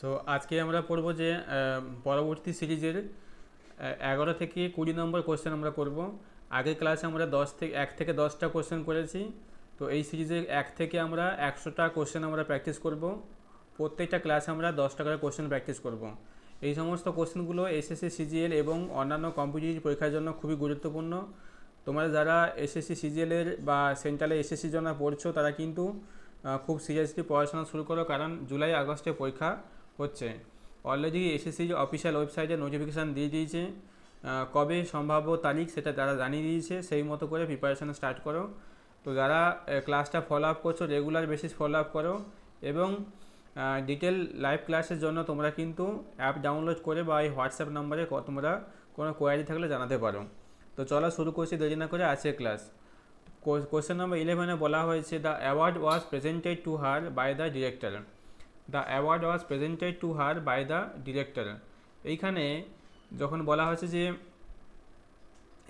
So আজকে আমরা পড়ব যে পরবর্তী সিরিজের 11 থেকে 20 নম্বর কোশ্চেন আমরা করব। আগের ক্লাসে আমরা 1 থেকে 10টা কোশ্চেন করেছি। তো এই সিরিজের 1 থেকে আমরা 100টা কোশ্চেন আমরা প্র্যাকটিস করব। প্রত্যেকটা ক্লাসে আমরা 10টা করে কোশ্চেন প্র্যাকটিস করব। এই সমস্ত কোশ্চেনগুলো এসএসসি সিজিএল এবং অন্যান্য কম্পিটিটিভ পরীক্ষার জন্য খুবই গুরুত্বপূর্ণ। তোমরা যারা এসএসসি সিজিএলের বা সেন্ট্রালে এসএসসির জন্য পড়ছো তারা কিন্তু খুব সিরিয়াসলি পড়াশোনা শুরু করো, কারণ জুলাই আগস্টে পরীক্ষা হচ্ছে। অলরেডি এসএসসির অফিসিয়াল ওয়েবসাইটে নোটিফিকেশান দিয়ে দিয়েছে, কবে সম্ভাব্য তারিখ সেটা তারা জানিয়ে দিয়েছে। সেই মতো করে প্রিপারেশান স্টার্ট করো। তো যারা ক্লাসটা ফলো আপ করছো, রেগুলার বেসিস ফলো আপ করো এবং ডিটেল লাইভ ক্লাসের জন্য তোমরা কিন্তু অ্যাপ ডাউনলোড করে বা এই হোয়াটসঅ্যাপ নাম্বারে তোমরা কোনো কোয়ারি থাকলে জানাতে পারো। তো চলো শুরু করছি দেরি না করে আজকের ক্লাস। কোশ্চেন নাম্বার 11-এ বলা হয়েছে, the award was presented to her by the director. The award was presented to her by the director. এইখানে যখন বলা হয়েছে যে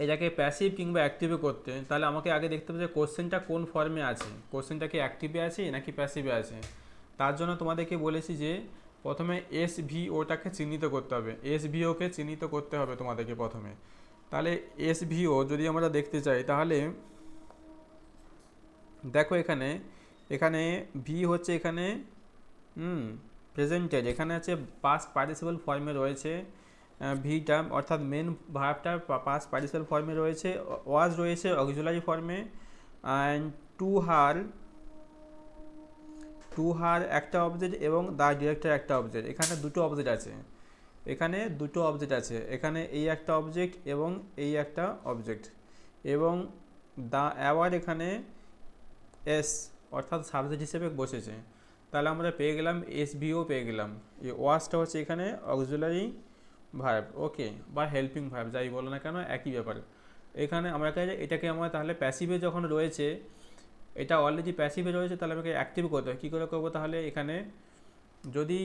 এটাকে প্যাসিভ কিংবা অ্যাক্টিভে করতে, তাহলে আমাকে আগে দেখতে হবে যে কোশ্চেনটা কোন ফর্মে আছে, কোশ্চেনটা কি অ্যাক্টিভে আছে নাকি প্যাসিভে আছে। তার জন্য তোমাদেরকে বলেছি যে প্রথমে এসভিওটাকে চিহ্নিত করতে হবে, এসভিওকে চিহ্নিত করতে হবে তোমাদেরকে প্রথমে। তাহলে এসভিও যদি আমরা দেখতে চাই তাহলে দেখো এখানে এখানে ভি হচ্ছে এখানে প্রেজেন্টেড, এখানে আছে পাস্ট পার্টিসিপল ফর্মে রয়েছে ভিটা, অর্থাৎ মেন ভার্বটা পাস্ট পার্টিসিপল ফর্মে রয়েছে, ওয়াজ রয়েছে অক্সিলারি ফর্মে, অ্যান্ড টু হার একটা অবজেক্ট এবং দ্য ডিরেক্টর একটা অবজেক্ট। এখানে দুটো অবজেক্ট আছে, এখানে এই একটা অবজেক্ট এবং এই একটা অবজেক্ট, এবং দ্য অ্যাওয়ার্ড এখানে এস অর্থাৎ সাবজেক্ট হিসেবে বসেছে। তাহলে আমরা পেয়ে গেলাম এসভিও পেয়ে গেলাম। এই ওয়াজটা হচ্ছে এখানে অক্সিলারি ভার্ব, ওকে, বা হেল্পিং ভার্ব, যাই বলো না কেন একই ব্যাপার। এখানে আমরা এটাকে আমরা তাহলে প্যাসিভে যখন রয়েছে, এটা অলরেডি প্যাসিভে রয়েছে, তাহলে আমাকে অ্যাক্টিভ করতে হয়। কী করে করবো? তাহলে এখানে যদি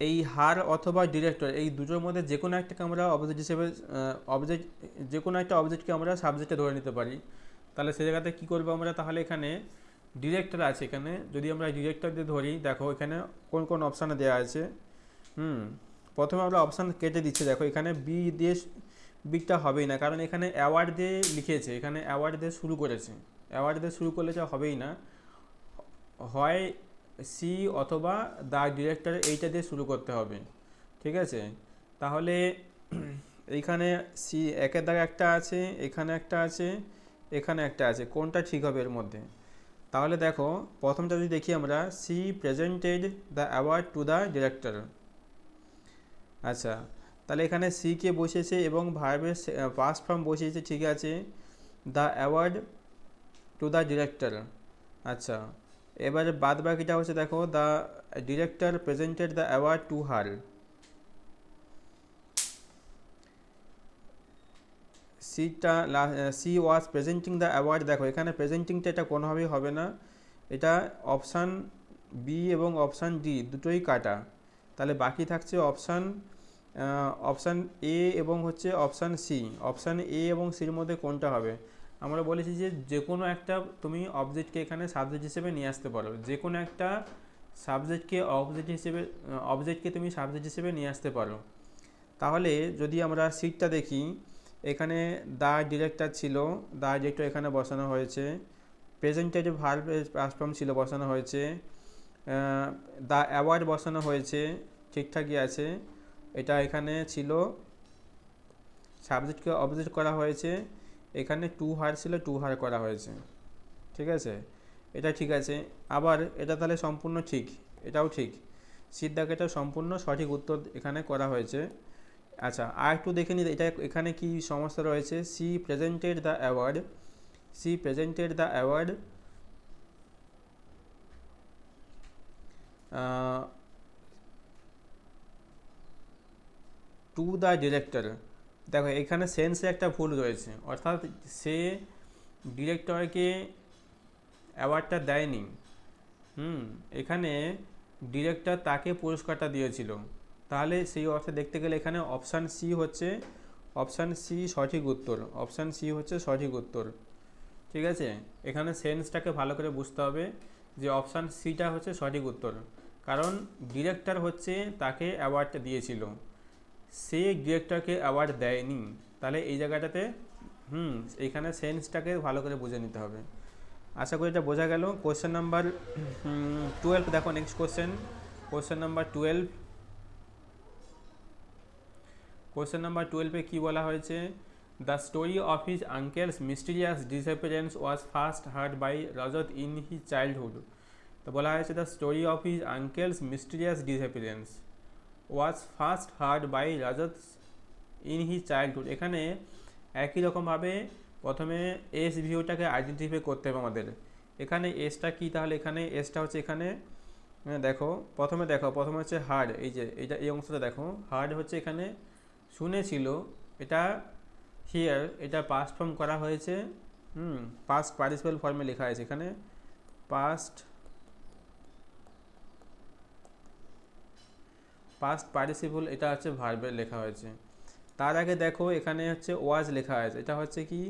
এই হার অথবা ডিরেক্টর এই দুটোর মধ্যে যে কোনো একটাকে আমরা অবজেক্ট হিসেবে যে কোনো একটা অবজেক্টকে আমরা সাবজেক্টে ধরে নিতে পারি, তাহলে সে জায়গাতে কী করবো আমরা? তাহলে এখানে ডিরেক্টর আছে, এখানে যদি আমরা ডিরেক্টর দিয়ে ধরি, দেখো এখানে কোন কোন অপশানে দেওয়া আছে। প্রথমে আমরা অপশান কেটে দিচ্ছি। দেখো এখানে বি দিয়ে বিটা হবেই না, কারণ এখানে অ্যাওয়ার্ড দিয়ে লিখেছে, এখানে অ্যাওয়ার্ড দিয়ে শুরু করেছে, অ্যাওয়ার্ড দিয়ে শুরু করলে যা হবেই না, হয় সি অথবা দ্য ডিরেক্টর এইটা দিয়ে শুরু করতে হবে। ঠিক আছে, তাহলে এইখানে সি একের দাগে একটা আছে, এখানে একটা আছে, এখানে একটা আছে, কোনটা ঠিক হবে এর মধ্যে? তাহলে দেখো প্রথমটা যদি দেখি আমরা, she presented the award to the director. আচ্ছা, তাহলে এখানে সি কে বসিয়েছে এবং ভার্বের পাস্ট ফর্ম বসিয়েছে, ঠিক আছে, the award to the director. আচ্ছা, এবারে বাদ বাকিটা হচ্ছে, দেখো the director presented the award to her. C was presenting the award. দেখো এখানে প্রেজেন্টিংটা এটা কোনোভাবেই হবে না, এটা অপশান বি এবং অপশান ডি দুটোই কাটা। তাহলে বাকি থাকছে অপশান এ এবং হচ্ছে অপশান সি। অপশান এ এবং সির মধ্যে কোনটা হবে? আমরা বলেছি যে যে কোনো একটা তুমি অবজেক্টকে এখানে সাবজেক্ট হিসেবে নিয়ে আসতে পারো, যে কোনো একটা অবজেক্টকে তুমি সাবজেক্ট হিসেবে নিয়ে আসতে পারো। তাহলে যদি আমরা সিটটা দেখি, এখানে দ্য ডিরেক্টর ছিল, দ্য ডিরেক্টর এখানে বসানো হয়েছে, প্রেজেন্টেটিভ ভার্বের পাস্ট ফর্ম ছিল বসানো হয়েছে, দ্য অ্যাওয়ার্ড বসানো হয়েছে, ঠিকঠাকই আছে, এটা এখানে ছিল, সাবজেক্টকে অবজেক্ট করা হয়েছে, এখানে টু হার ছিল, টু হার করা হয়েছে। ঠিক আছে, এটা ঠিক আছে। আবার এটা তাহলে সম্পূর্ণ ঠিক, এটাও ঠিক, সিট দাগেটা সম্পূর্ণ সঠিক উত্তর এখানে করা হয়েছে। আচ্ছা, আর একটু দেখে নিই এটা এখানে কি সমস্যা রয়েছে। She presented the award to the director. দেখো এখানে সেন্সে একটা ভুল রয়েছে, অর্থাৎ সে ডিরেক্টরকে অ্যাওয়ার্ডটা দেয়নি। এখানে ডিরেক্টর তাকে পুরস্কারটা দিয়েছিল। তাহলে সেই অর্থে দেখতে গেলে এখানে অপশান সি হচ্ছে সঠিক উত্তর। ঠিক আছে, এখানে সেন্সটাকে ভালো করে বুঝতে হবে যে অপশান সিটা হচ্ছে সঠিক উত্তর। কারণ ডিরেক্টর হচ্ছে তাকে অ্যাওয়ার্ডটা দিয়েছিল, সে ডিরেক্টরকে অ্যাওয়ার্ড দেয়নি। তাহলে এই জায়গাটাতে এইখানে সেন্সটাকে ভালো করে বুঝে নিতে হবে। আশা করি এটা বোঝা গেল। কোশ্চেন নাম্বার 12 দেখো, next question number 12। Question number 12-এ কী বলা হয়েছে? The story of his uncle's mysterious disappearance was first heard by Rajat in his childhood. তো বলা হয়েছে the story of his uncle's mysterious disappearance was first heard by Rajat in his childhood. এখানে একই রকমভাবে প্রথমে এস ভিউটাকে আইডেন্টিফাই করতে হবে আমাদের। এখানে এসটা কি? তাহলে এখানে এসটা হচ্ছে এখানে প্রথমে হচ্ছে হার্ড, এই অংশটা দেখো, হার্ড হচ্ছে এখানে শুনেছিল, এটা হিয়ার, এটা পাস্ট ফর্ম করা হয়েছে, পাস্ট পার্টিসিপেল ফর্মে লেখা আছে এখানে, পাস্ট পার্টিসিপল, এটা হচ্ছে ভার্বে লেখা হয়েছে। তার আগে দেখো এখানে হচ্ছে ওয়াজ লেখা আছে, এটা হচ্ছে কি?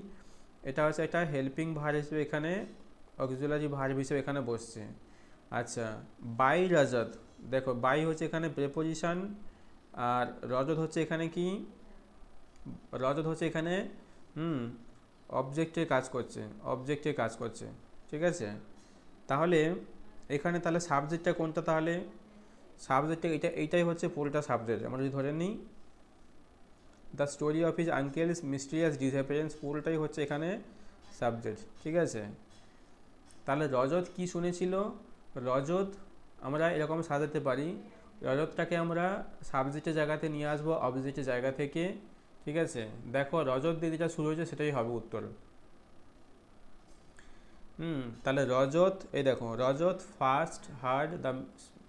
এটা হচ্ছে একটা হেল্পিং ভার্ব হিসেবে এখানে, অক্সিলারি ভার্ব হিসেবে এখানে বসছে। আচ্ছা, বাই রজত, দেখো বাই হচ্ছে এখানে প্রেপোজিশন, আর রজত হচ্ছে এখানে কি? রজত হচ্ছে এখানে অবজেক্টের কাজ করছে, ঠিক আছে? তাহলে এখানে তাহলে সাবজেক্টটা কোনটা? তাহলে সাবজেক্টটা এইটাই হচ্ছে পুরোটা সাবজেক্ট। আমরা যদি ধরে নিই the story of his uncle's mysterious disappearance, পুরোটাই হচ্ছে এখানে সাবজেক্ট, ঠিক আছে? তাহলে রজত কি শুনেছিল? রজত আমরা এরকম সাজাতে পারি, রজতটাকে আমরা সাবজেক্টের জায়গাতে নিয়ে আসবো অবজেক্টের জায়গা থেকে, ঠিক আছে? দেখো রজত দিয়ে যেটা শুরু হয়েছে সেটাই হবে উত্তর। তাহলে রজত, এই দেখো, Rajat first heard the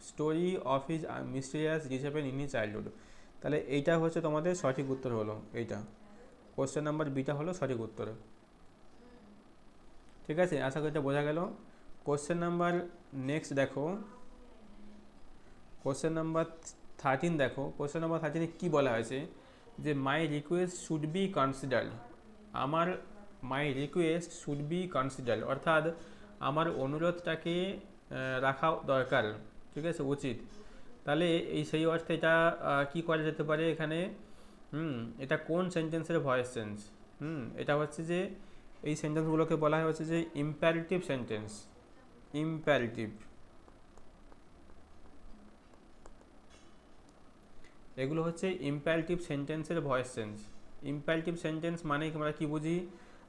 story of his mysterious disappearance in his childhood. তাহলে এইটা হচ্ছে তোমাদের সঠিক উত্তর হলো, এইটা কোশ্চেন নাম্বার বিটা হলো সঠিক উত্তর, ঠিক আছে? আশা করি এটা বোঝা গেল। কোশ্চেন নাম্বার নেক্সট দেখো, কোশ্চেন নাম্বার 13 দেখো। কোশ্চেন নাম্বার 13-এ কী বলা হয়েছে? যে my request should be considered, আমার my request should be considered, অর্থাৎ আমার অনুরোধটাকে রাখা দরকার, ঠিক আছে, উচিত। তাহলে সেই অর্থে এটা কী করা যেতে পারে এখানে? এটা কোন সেন্টেন্সের ভয়েস চেঞ্জ? এটা হচ্ছে যে এই সেন্টেন্সগুলোকে বলা হচ্ছে যে ইম্প্যারেটিভ সেন্টেন্স, ইম্প্যারেটিভ, এগুলো হচ্ছে ইম্প্যারেটিভ সেন্টেন্সের ভয়েস চেঞ্জ। ইম্প্যারেটিভ সেন্টেন্স মানে আমরা কি বুঝি?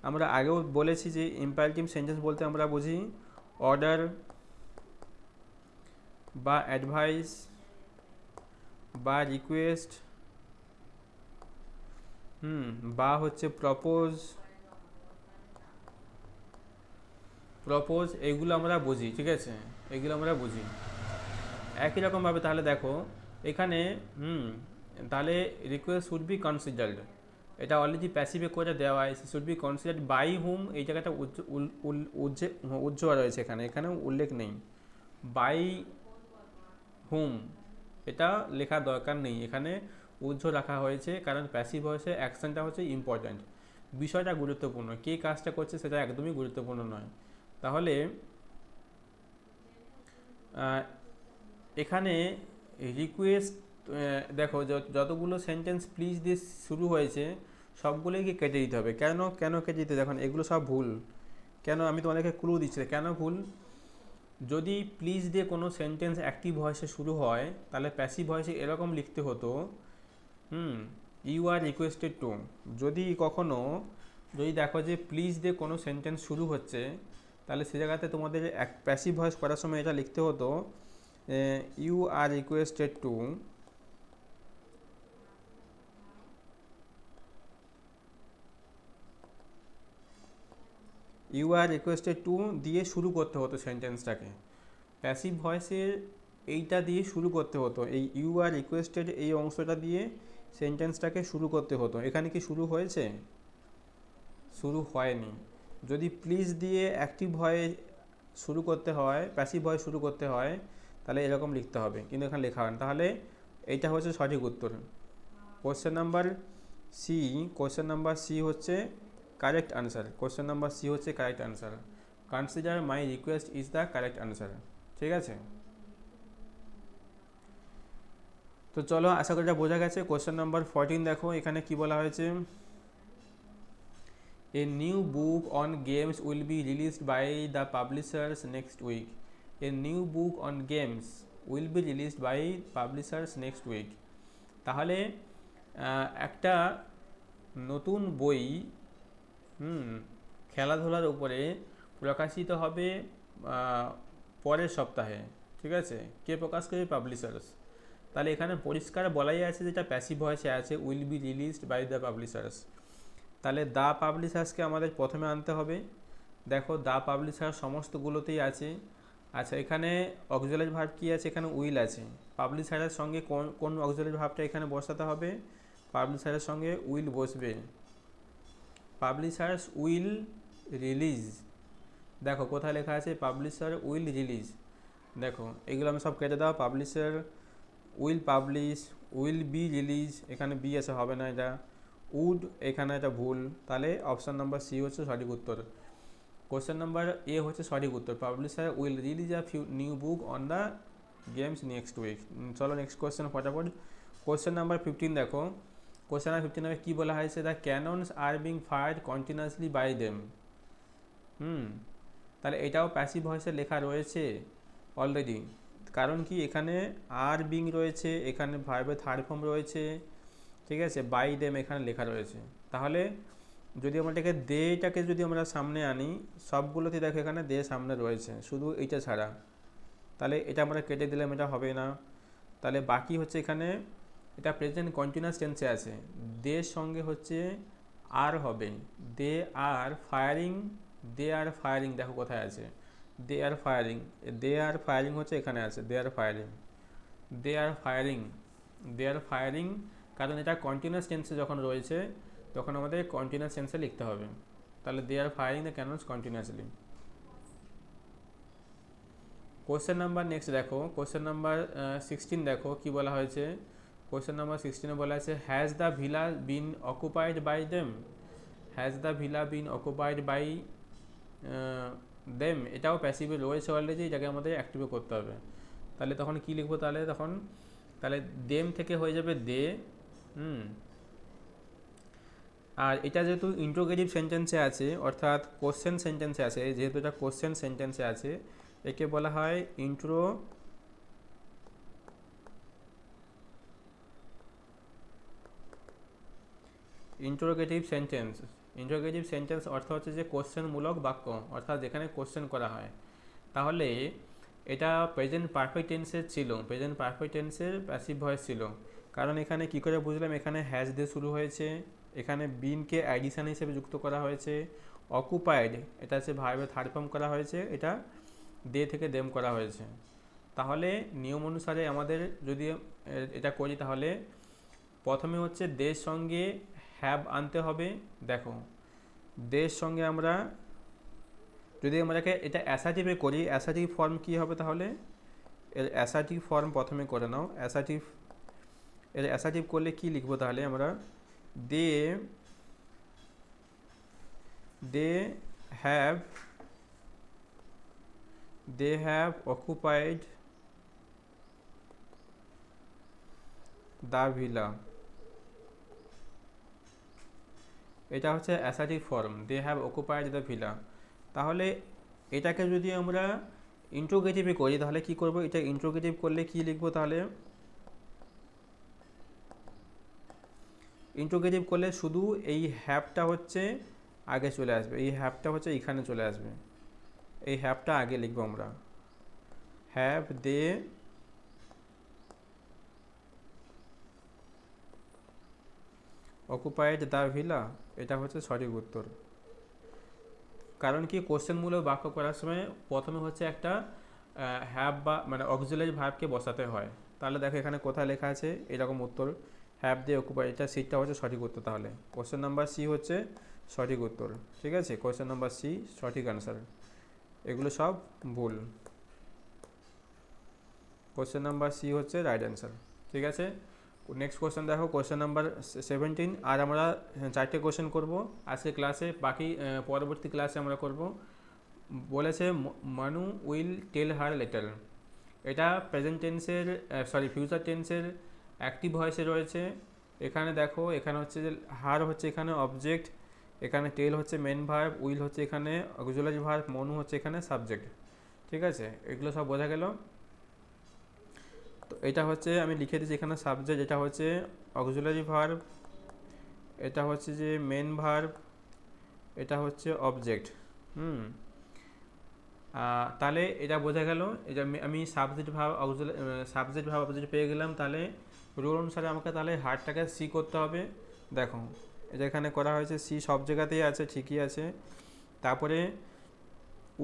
আমরা আগেও বলেছি যে ইম্প্যারেটিভ সেন্টেন্স বলতে আমরা বুঝি অর্ডার বা অ্যাডভাইস বা রিকোয়েস্ট, বা হচ্ছে প্রপোজ, এইগুলো আমরা বুঝি, ঠিক আছে? এগুলো আমরা বুঝি একই রকমভাবে। তাহলে দেখো এখানে তাহলে রিকোয়েস্ট শুড বি কনসিডার্ড, এটা অলরেডি প্যাসিভে করে দেওয়া আছে, শুড বি কনসিডার্ড বাই হুম, এই জায়গাটা উজ্জ্বল রয়েছে, এখানেও উল্লেখ নেই। বাই হুম এটা লেখার দরকার নেই, এখানে উজ্জ্বল রাখা হয়েছে, কারণ প্যাসিভ ভয়েসে অ্যাকশনটা হচ্ছে ইম্পর্ট্যান্ট, বিষয়টা গুরুত্বপূর্ণ, কে কাজটা করছে সেটা একদমই গুরুত্বপূর্ণ নয়। তাহলে এখানে রিকোয়েস্ট, দেখো যতগুলো সেন্টেন্স প্লিজ দিয়ে শুরু হয়েছে সবগুলোকে কেটে দিতে হবে। কেন কেটে দিতে? দেখুন এগুলো সব ভুল। কেন? আমি তোমাদেরকে ক্লু দিচ্ছি কেন ভুল। যদি প্লিজ দিয়ে কোনো সেন্টেন্স অ্যাক্টিভ ভয়েসে শুরু হয় তাহলে প্যাসিভ ভয়েসে এরকম লিখতে হতো, ইউ আর রিকোয়েস্টেড টু। যদি দেখো যে প্লিজ দিয়ে কোনো সেন্টেন্স শুরু হচ্ছে তাহলে সে জায়গাতে তোমাদের প্যাসিভ ভয়েস করার সময় এটা লিখতে হতো, you are requested to, you are requested to দিয়ে শুরু করতে হতো সেন্টেন্সটাকে। প্যাসিভ ভয়েসের এইটা দিয়ে শুরু করতে হতো, এই ইউ আর রিকোয়েস্টেড এই অংশটা দিয়ে সেন্টেন্সটাকে শুরু করতে হতো। এখানে কি শুরু হয়েছে? শুরু হয়নি। যদি প্লিজ দিয়ে অ্যাক্টিভ ভয়েস শুরু করতে হয়, প্যাসিভ ভয়েস শুরু করতে হয়, তাহলে এরকম লিখতে হবে, কিন্তু এখানে লেখা হয় না। তাহলে এইটা হচ্ছে সঠিক উত্তর। কোশ্চেন নাম্বার সি হচ্ছে correct answer. Question number C হচ্ছে correct answer. Consider my request is the correct answer, ঠিক আছে? তো চলো, আশা করি এটা বোঝা গেছে। কোশ্চেন নাম্বার 14 দেখো, এখানে কি বলা হয়েছে, a new book on games will be released by the publishers next week. A new book on games will be released by publishers next week. তাহলে একটা নতুন বই খেলাধুলার উপরে প্রকাশিত হবে পরের সপ্তাহে, ঠিক আছে। কে প্রকাশ করবে? পাবলিশার্স। তাহলে এখানে পরিষ্কার বলাই আছে, যেটা প্যাসিভ ভয়েসে আছে, will be released by the publishers. তাহলে দ্য পাবলিশার্সকে আমাদের প্রথমে আনতে হবে। দেখো, দ্য পাবলিশার সমস্তগুলোতেই আছে। আচ্ছা, এখানে অক্সিলারি ভার্ব কী আছে? এখানে উইল আছে। পাবলিশারের সঙ্গে কোন অক্সিলারি ভার্বটা এখানে বসাতে হবে? পাবলিশারের সঙ্গে উইল বসবে। পাবলিশার্স উইল রিলিজ, দেখো কোথায় লেখা আছে? Publisher will release. দেখো, এগুলো আমি সব কেটে দাও। Publisher will publish, will be release, এখানে বি আছে, হবে না এটা। উড, এখানে এটা ভুল। তাহলে অপশান নাম্বার সি হচ্ছে সঠিক উত্তর। কোশ্চেন নাম্বার এ হচ্ছে সঠিক উত্তর। Publisher will release a new book on the games next week. চলো নেক্সট কোশ্চেন ফটাফট। কোশ্চেন নাম্বার 15 দেখো। কোশ্চেন নাম্বার 15 কী বলা হয়েছে? The cannons are being fired continuously by them. তাহলে এটাও প্যাসিভ ভয়েসে লেখা রয়েছে অলরেডি। কারণ কি, এখানে আর বিং রয়েছে, এখানে ভার্বের থার্ড ফর্ম রয়েছে, ঠিক আছে, বাই দেম এখানে লেখা রয়েছে। তাহলে যদি আমরা এটাকে দেটাকে যদি আমরা সামনে আনি, সবগুলোতে দেখো এখানে দে সামনে রয়েছে, শুধু এইটা ছাড়া। তাহলে এটা আমরা কেটে দিলাম, এটা হবে না। তাহলে বাকি হচ্ছে এখানে, এটা প্রেজেন্ট কন্টিনিউয়াস টেন্সে আছে, দের সঙ্গে হচ্ছে আর হবে। দে are firing, they are firing, দেখো কোথায় আছে? দে are firing, they are firing হচ্ছে এখানে আছে, দে are firing, they are firing, they are firing. কারণ এটা কন্টিনিউয়াস টেন্সে যখন রয়েছে, তখন আমাদের কন্টিনিউয়াস টেন্সে লিখতে হবে। তাহলে they are firing the cannons continuously. Question number next দেখো, কোশ্চেন নাম্বার 16 দেখো কি বলা হয়েছে। কোশ্চেন নাম্বার 16 বলা আছে, has the villa been occupied by them. Has the villa been occupied by them, এটাও প্যাসিভে রয়েছে অলরেডি, এটাকে আমাদের অ্যাক্টিভে করতে হবে। তাহলে তখন কি লিখবো? তাহলে দেম থেকে হয়ে যাবে দে। আর এটা যেহেতু ইন্ট্রোগেটিভ সেন্টেন্সে আছে, অর্থাৎ কোশ্চেন সেন্টেন্সে আছে, যেহেতু এটা কোশ্চেন সেন্টেন্সে আছে, একে বলা হয় ইন্ট্রোগেটিভ সেন্টেন্স। ইন্ট্রোগেটিভ সেন্টেন্স অর্থ হচ্ছে যে কোশ্চেনমূলক বাক্য, অর্থাৎ যেখানে কোশ্চেন করা হয়। তাহলে এটা প্রেজেন্ট পারফেক্ট টেন্সের ছিল, প্রেজেন্ট পারফেক্ট টেন্সের প্যাসিভ ভয়েস ছিল। কারণ এখানে কি করে বুঝলাম? এখানে হ্যাজ দিয়ে শুরু হয়েছে, এখানে বিনকে অ্যাডিশন হিসেবে যুক্ত করা হয়েছে, অকুপাইড এটা হচ্ছে ভার্বের থার্ড ফর্ম করা হয়েছে, এটা দে থেকে দেম করা হয়েছে। তাহলে নিয়ম অনুসারে আমাদের যদি এটা করি, তাহলে প্রথমে হচ্ছে দের সঙ্গে হ্যাভ আনতে হবে। দেখো, দের সঙ্গে আমরা যদি আমরাকে এটা অ্যাসার্টিভে করি, অ্যাসার্টিভ ফর্ম কী হবে? তাহলে এর অ্যাসার্টিভ ফর্ম প্রথমে করে নাও। এর অ্যাসার্টিভ করলে কি লিখবো? তাহলে আমরা they have occupied the villa, এটা হচ্ছে assertive form, they have occupied the villa. তাহলে এটাকে যদি আমরা ইন্ট্রোগেটিভে করি, তাহলে কি করব? এটা ইন্ট্রোগেটিভ করলে কি লিখবো? তাহলে ইন্ট্রোগেটিভ করলে শুধু এই হ্যাভটা হচ্ছে আগে চলে আসবে, এই হ্যাভটা হচ্ছে এখানে চলে আসবে, এই হ্যাভটা আগে লিখবো আমরা। Have they occupied the villa, এটা হচ্ছে সঠিক উত্তর। কারণ কি, কোশ্চেনমূলক বাক্য করার সময় প্রথমে হচ্ছে একটা হ্যাভ বা মানে অক্সিলারি ভার্বকে বসাতে হয়। তাহলে দেখো এখানে কোথায় লেখা আছে এরকম উত্তর, হ্যাভ দে অকুপাইড, এটা সিটটা হচ্ছে সঠিক উত্তর। তাহলে কোশ্চেন নাম্বার সি হচ্ছে সঠিক উত্তর, ঠিক আছে। কোশ্চেন নাম্বার সি সঠিক অ্যান্সার, এগুলো সব ভুল। কোশ্চেন নাম্বার সি হচ্ছে রাইট অ্যান্সার, ঠিক আছে। নেক্সট কোশ্চেন দেখো, কোশ্চেন নাম্বার 17। আর আমরা 4টে কোশ্চেন করব আজকে ক্লাসে, বাকি পরবর্তী ক্লাসে আমরা করব। বলেছে মানু উইল টেল হার লেটার, এটা প্রেজেন্ট টেন্সের ফিউচার টেন্সের অ্যাক্টিভ ভয়েসে রয়েছে। এখানে দেখো এখানে হচ্ছে যে হার হচ্ছে এখানে অবজেক্ট, এখানে টেল হচ্ছে মেন ভার্ব, উইল হচ্ছে এখানে অক্সিলারি ভার্ব, মনু হচ্ছে এখানে সাবজেক্ট। ঠিক আছে, এগুলো সব বোঝা গেল। তো এটা হচ্ছে আমি লিখে দিচ্ছি এখানে সাবজেক্ট, এটা হচ্ছে অক্সিলারি ভার্ব, এটা হচ্ছে যে মেন ভার্ব, এটা হচ্ছে অবজেক্ট। হুম তাহলে এটা বোঝা গেল। এটা আমি সাবজেক্ট ভার্ব অবজেক্ট পেয়ে গেলাম। তাহলে রুল অনুসারে আমাকে তাহলে হারটাকে সি করতে হবে। দেখো এটা এখানে করা হয়েছে, সি সব জায়গাতেই আছে, ঠিকই আছে। তারপরে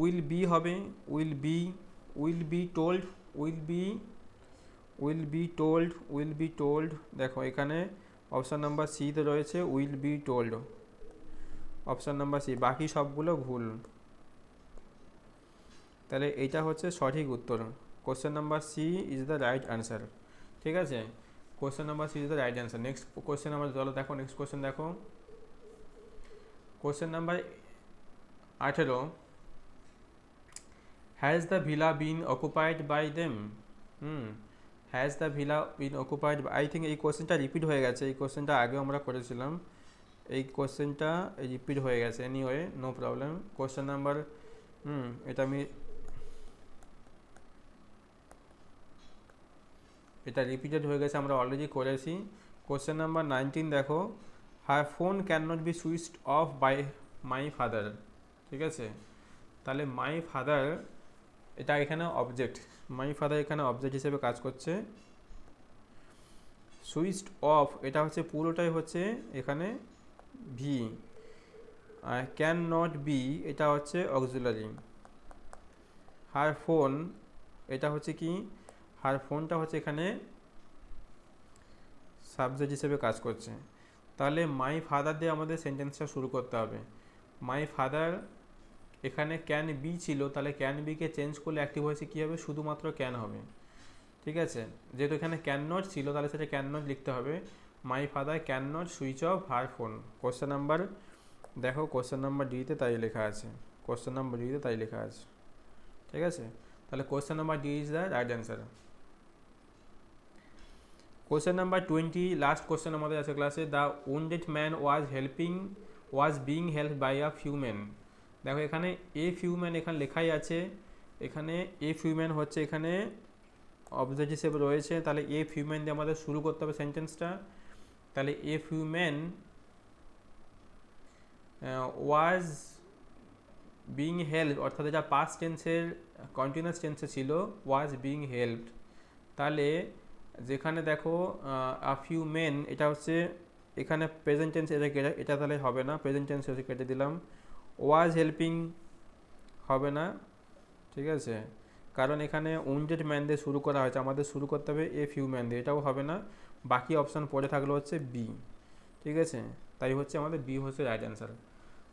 উইল বি হবে, will be told, will be told. দেখো এখানে অপশান নাম্বার সিতে রয়েছে will be told, option number C, বাকি সবগুলো ভুল। তাহলে এইটা হচ্ছে সঠিক উত্তর। Question number C is the right answer. ঠিক আছে, question number C is the right answer. Next question আমরা চলো দেখো, নেক্সট কোশ্চেন দেখো। Question number 18, has the villa been occupied by them? Has the villa been occupied, I think এই কোশ্চেনটা repeat হয়ে গেছে, এই কোশ্চেনটা আগেও আমরা করেছিলাম, এই কোশ্চেনটা রিপিট হয়ে গেছে। Anyway no problem. Question number এটা রিপিটেড হয়ে গেছে, আমরা অলরেডি করেছি। কোশ্চেন নাম্বার 19 দেখো, her phone can not be switched off by my father. ঠিক আছে, তাহলে মাই ফাদার এটা এখানে অবজেক্ট, মাই ফাদার এখানে অবজেক্ট হিসেবে কাজ করছে। সুইচড অফ এটা হচ্ছে পুরোটাই হচ্ছে এখানে ভি, আর ক্যান নট বি এটা হচ্ছে অক্সিলারি। হার ফোন এটা হচ্ছে কি, হার ফোনটা হচ্ছে এখানে সাবজেক্ট হিসেবে কাজ করছে। তাহলে মাই ফাদার দিয়ে আমাদের সেন্টেন্সটা শুরু করতে হবে। মাই ফাদার এখানে ক্যান বি ছিল, তাহলে ক্যান বিকে চেঞ্জ করলে অ্যাক্টিভ ভয়েসে কী হবে, শুধুমাত্র ক্যান হবে। ঠিক আছে, যেহেতু এখানে ক্যান নট ছিল তাহলে সেটা ক্যান নট লিখতে হবে। My father can not switch of her phone. Question number দেখো, কোশ্চেন নাম্বার ডিতে তাই লেখা আছে, কোশ্চেন নাম্বার ডিতে তাই লেখা আছে। ঠিক আছে, তাহলে question number D is the right answer. Question number 20, last question আমাদের আছে ক্লাসে। The wounded man was being help by a few man. দেখো এখানে এ ফিউ ম্যান এখানে লেখাই আছে, এখানে এ ফিউ ম্যান হচ্ছে এখানে অবজেক্ট হিসেবে রয়েছে। তাহলে এ ফিউ ম্যান দিয়ে আমাদের শুরু করতে হবে সেন্টেন্সটা। তাহলে a few man was being help, অর্থাৎ এটা পাস্ট টেন্সের কন্টিনিউয়াস টেন্সে ছিল, ওয়াজ বিং হেল্পড। তাহলে যেখানে দেখো আ ফিউ মেন এটা হচ্ছে এখানে প্রেজেন্ট টেন্স, এটা তাহলে হবে না, প্রেজেন্ট টেন্স হচ্ছে কেটে দিলাম। ওয়াজ হেল্পিং হবে না, ঠিক আছে, কারণ এখানে উন্ডেড ম্যান দিয়ে শুরু করা হয়েছে, আমাদের শুরু করতে হবে এ ফিউ ম্যান দিয়ে, এটাও হবে না। বাকি অপশান পড়ে থাকলে হচ্ছে বি। ঠিক আছে, তাই হচ্ছে আমাদের বি হচ্ছে রাইট অ্যান্সার।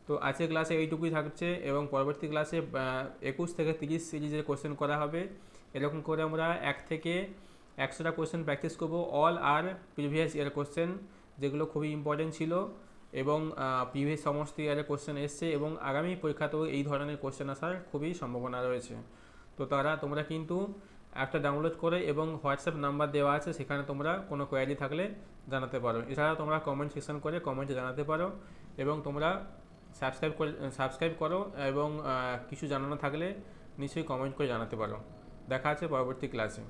তো আজকের ক্লাসে এইটুকুই থাকছে, এবং পরবর্তী ক্লাসে 21 থেকে 30 সিরিজের কোশ্চেন করা হবে। এরকম করে আমরা 1 থেকে 100টা কোশ্চেন প্র্যাকটিস করবো, অল আর প্রিভিয়াস ইয়ার কোশ্চেন, যেগুলো খুবই ইম্পর্টেন্ট ছিল, এবং প্রিভিয়াস সমস্ত ইয়ারের কোশ্চেন এসছে, এবং আগামী পরীক্ষাতেও এই ধরনের কোশ্চেন আসার খুবই সম্ভাবনা রয়েছে। তো তোমরা কিন্তু একটা ডাউনলোড করে, এবং হোয়াটসঅ্যাপ নাম্বার দেওয়া আছে, সেখানে তোমরা কোনো কোয়ারি থাকলে জানাতে পারো। এছাড়া তোমরা কমেন্ট সেকশন করে কমেন্টে জানাতে পারো, এবং তোমরা সাবস্ক্রাইব করো, এবং কিছু জানানো থাকলে নিশ্চয়ই কমেন্ট করে জানাতে পারো। দেখা আছে পরবর্তী ক্লাসে।